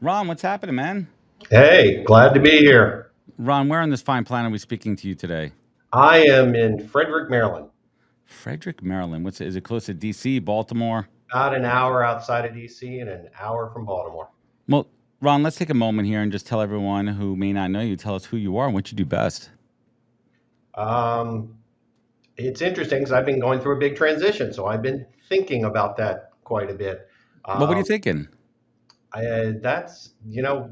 Ron, what's happening, man? Hey, glad to be here. Ron, where on this fine planet are we speaking to you today? I am in Frederick, Maryland, Frederick, Maryland. Is it close to DC, Baltimore? about an hour outside of DC and an hour from Baltimore. Well, Ron, let's take a moment here and just tell everyone who may not know you, tell us who you are and what you do best. Um, it's interesting because I've been going through a big transition, so I've been thinking about that quite a bit. What are you Um, thinking? that's,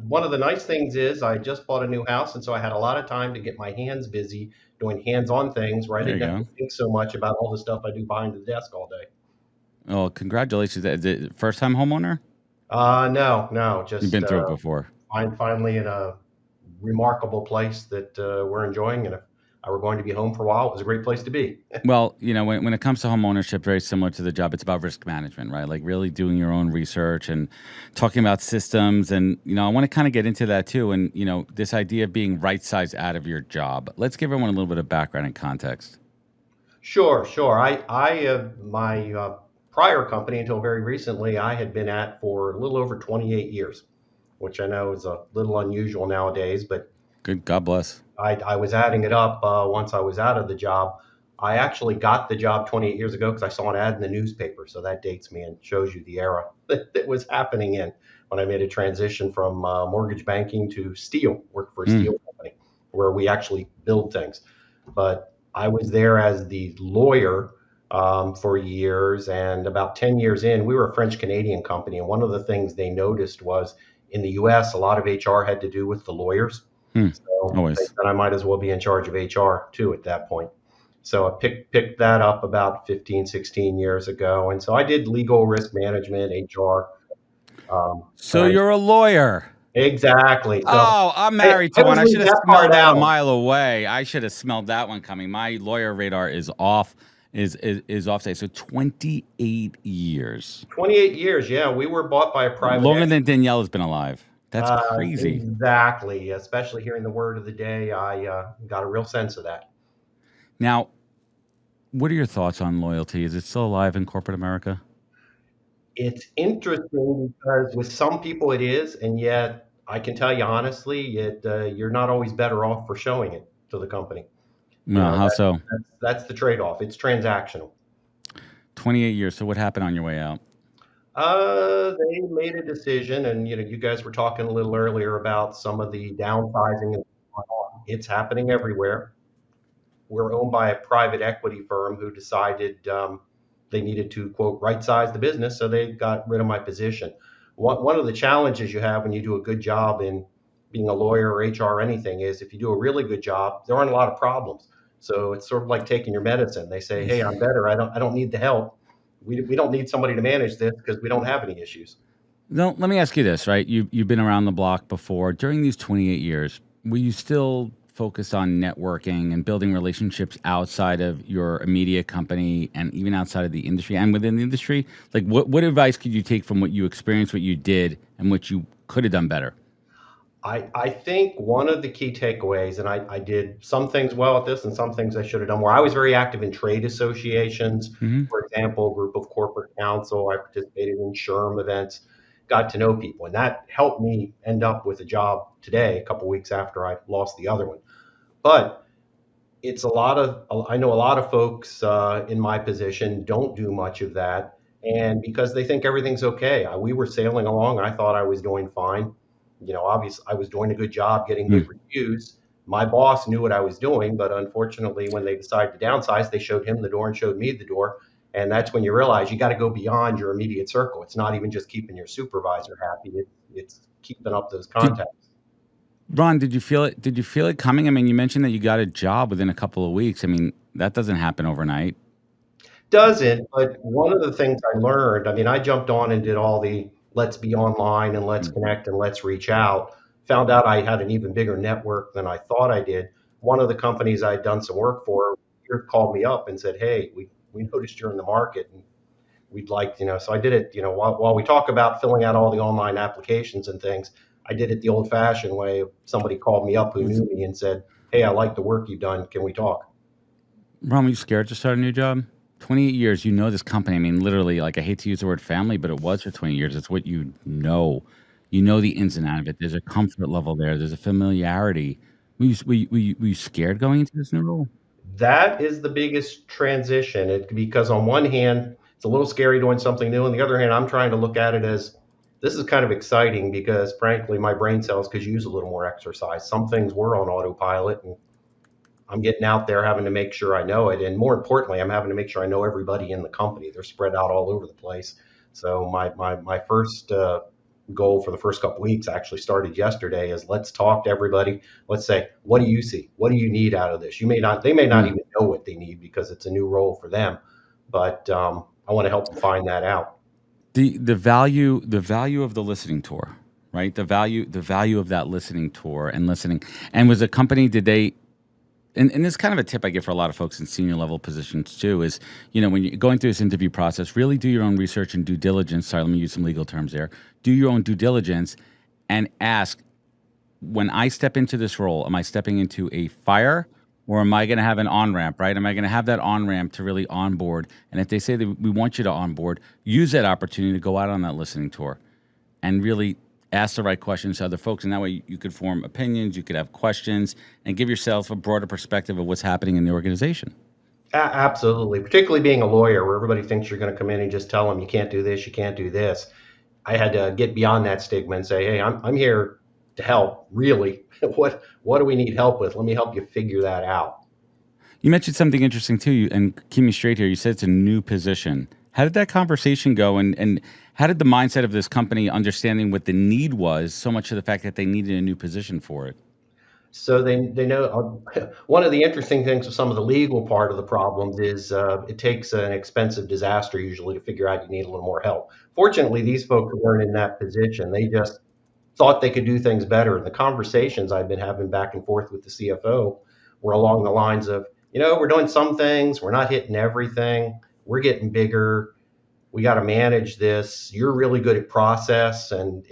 one of the nice things is I just bought a new house, and so I had a lot of time to get my hands busy doing hands-on things where I There you didn't have to go. think so much about all the stuff I do behind the desk all day. Oh, congratulations. Is it first time homeowner? No, no, You've just been through it before. I'm finally in a remarkable place that we're enjoying. And if I were going to be home for a while, it was a great place to be. Well, when it comes to home ownership, very similar to the job, it's about risk management, right? Like really doing your own research and talking about systems. And, I want to kind of get into that too. And, this idea of being right sized out of your job. Let's give everyone a little bit of background and context. Sure, sure. My prior company until very recently, I had been at for a little over 28 years, which I know is a little unusual nowadays, but Good. God bless. I was adding it up once I was out of the job. I actually got the job 28 years ago because I saw an ad in the newspaper. So that dates me and shows you the era that was happening in when I made a transition from mortgage banking to steel, worked for a Mm. steel company where we actually build things. But I was there as the lawyer for years. And about 10 years in, we were a French Canadian company. And one of the things they noticed was in the US, a lot of HR had to do with the lawyers. Mm. So they Always. said I might as well be in charge of HR too at that point. So I picked that up about 15, 16 years ago. And so I did legal risk management, HR. So And you're a lawyer. exactly. So Oh, I'm I, married I to one. always I leave should have that smelled part that a out. mile away. I should have smelled that one coming. My lawyer radar is off. Is off today. So 28 years. 28 years. Yeah. We were bought by a private Longer equity. than Danielle has been alive. That's crazy. Exactly. Especially hearing the word of the day, I got a real sense of that. Now, what are your thoughts on loyalty? Is it still alive in corporate America? It's interesting because with some people it is, and yet I can tell you honestly, you're not always better off for showing it to the company. You No, know, how so? that's the trade-off. It's transactional. 28 years. So what happened on your way out? They made a decision, and you guys were talking a little earlier about some of the downsizing and going on. It's happening everywhere. We're owned by a private equity firm who decided they needed to quote right size the business, so they got rid of my position. One of the challenges you have when you do a good job in being a lawyer or HR or anything is if you do a really good job, there aren't a lot of problems. So it's sort of like taking your medicine. They say, "Hey, I'm better. I don't need the help. We don't need somebody to manage this because we don't have any issues." No, let me ask you this, right? You've been around the block before. During these 28 years, were you still focused on networking and building relationships outside of your immediate company and even outside of the industry and within the industry? Like what advice could you take from what you experienced, what you did, and what you could have done better? I think one of the key takeaways, and I did some things well at this and some things I should have done more. I was very active in trade associations. Hmm. For example, a group of corporate counsel. I participated in SHRM events, got to know people, and that helped me end up with a job today, a couple weeks after I lost the other one. But it's a lot of, I know a lot of folks in my position don't do much of that. And because they think everything's okay, we were sailing along. I thought I was doing fine. Obviously, I was doing a good job getting good reviews. My boss knew what I was doing, but unfortunately, when they decided to downsize, they showed him the door and showed me the door. And that's when you realize you got to go beyond your immediate circle. It's not even just keeping your supervisor happy, it's keeping up those Did contacts. Ron, did you feel it? Did you feel it coming? I mean, you mentioned that you got a job within a couple of weeks. I mean, that doesn't happen overnight. Doesn't, but one of the things I learned, I mean, I jumped on and did all the let's be online and let's Mm. connect and let's reach out. Found out I had an even bigger network than I thought I did. One of the companies I'd done some work for called me up and said, "Hey, we noticed you're in the market and we'd like, so I did it, while we talk about filling out all the online applications and things, I did it the old fashioned way. Somebody called me up who Was, knew me and said, "Hey, I like the work you've done. Can we talk?" Ron, were you scared to start a new job? 28 years, you know this company. I mean, literally, like, I hate to use the word family, but it was for 20 years. It's what you know. You know the ins and out of it. There's a comfort level there. There's a familiarity. Were you scared going into this new role? That is the biggest transition. Because on one hand, it's a little scary doing something new. On the other hand, I'm trying to look at it as this is kind of exciting because, frankly, my brain cells could use a little more exercise. Some things were on autopilot, and I'm getting out there having to make sure I know it. And more importantly, I'm having to make sure I know everybody in the company. They're spread out all over the place. So my first goal for the first couple weeks actually started yesterday is let's talk to everybody. Let's say, what do you see? What do you need out of this? They may not Yeah. even know what they need because it's a new role for them, but I want to help them find that out. The value of the listening tour, right? The value of that listening tour and listening. And was a company, did they, and this is kind of a tip I give for a lot of folks in senior level positions too, is, when you're going through this interview process, really do your own research and due diligence. Sorry, let me use some legal terms there. Do your own due diligence and ask, when I step into this role, am I stepping into a fire, or am I going to have an on ramp, right? Am I going to have that on ramp to really onboard? And if they say that we want you to onboard, use that opportunity to go out on that listening tour and really ask the right questions to other folks. And that way you could form opinions, you could have questions, and give yourself a broader perspective of what's happening in the organization. Absolutely, particularly being a lawyer where everybody thinks you're going to come in and just tell them you can't do this, you can't do this. I had to get beyond that stigma and say, hey, I'm here to help. Really, what do we need help with? Let me help you figure that out. You mentioned something interesting too, and keep me straight here. You said it's a new position. How did that conversation go, and how did the mindset of this company, understanding what the need was, so much of the fact that they needed a new position for it? So they know one of the interesting things with some of the legal part of the problems is it takes an expensive disaster usually to figure out you need a little more help. Fortunately, these folks weren't in that position. They just thought they could do things better. And the conversations I've been having back and forth with the CFO were along the lines of, we're doing some things, we're not hitting everything, we're getting bigger, we got to manage this. You're really good at process, and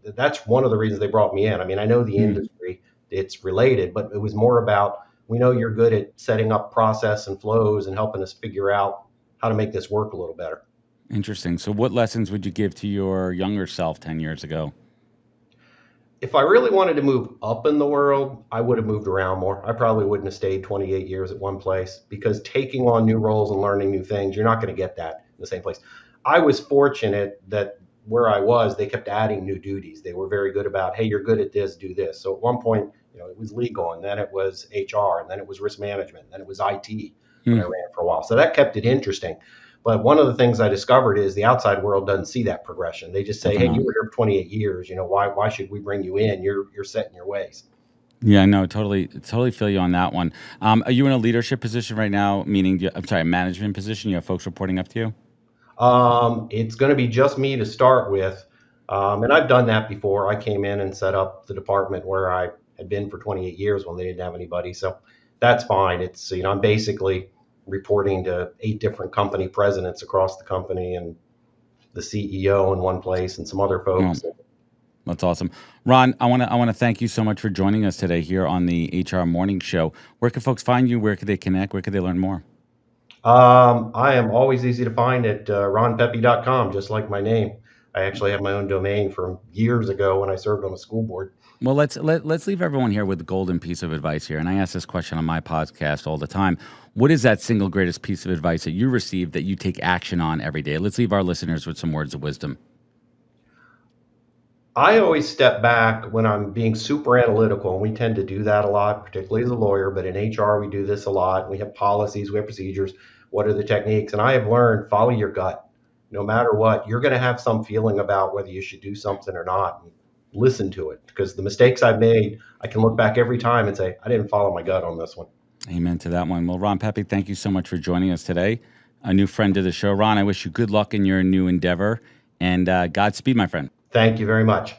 that's one of the reasons they brought me in. I mean, I know the Hmm. industry, it's related, but it was more about we know you're good at setting up process and flows and helping us figure out how to make this work a little better. Interesting. So, what lessons would you give to your younger self 10 years ago? If I really wanted to move up in the world, I would have moved around more. I probably wouldn't have stayed 28 years at one place because taking on new roles and learning new things, you're not going to get that in the same place. I was fortunate that where I was, they kept adding new duties. They were very good about, hey, you're good at this, do this. So at one point, it was legal, and then it was HR, and then it was risk management, and then it was IT when I Hmm. ran for a while. So that kept it interesting. But one of the things I discovered is the outside world doesn't see that progression. They just say, "Hey, Definitely you not. were here for 28 years. Why should we bring you in? You're set in your ways." Yeah, no, totally feel you on that one. Are you in a leadership position right now? Meaning, I'm sorry, a management position. You have folks reporting up to you. It's going to be just me to start with, and I've done that before. I came in and set up the department where I had been for 28 years when they didn't have anybody, so that's fine. It's I'm basically reporting to 8 different company presidents across the company and the CEO in one place and some other Well, folks. that's awesome, Ron. I want to thank you so much for joining us today here on the HR Morning Show. Where can folks find you? Where could they connect? Where could they learn more? I am always easy to find at ronpeppe.com, just like my name. I actually have my own domain from years ago when I served on the school board. Well, let's leave everyone here with the golden piece of advice here. And I ask this question on my podcast all the time. What is that single greatest piece of advice that you received that you take action on every day? Let's leave our listeners with some words of wisdom. I always step back when I'm being super analytical, and we tend to do that a lot, particularly as a lawyer. But in HR, we do this a lot. We have policies, we have procedures. What are the techniques? And I have learned follow your gut. No matter what, you're going to have some feeling about whether you should do something or not. And listen to it because the mistakes I've made, I can look back every time and say, I didn't follow my gut on this one. Amen to that one. Well, Ron Pepe, thank you so much for joining us today. A new friend to the show. Ron, I wish you good luck in your new endeavor and Godspeed, my friend. Thank you very much.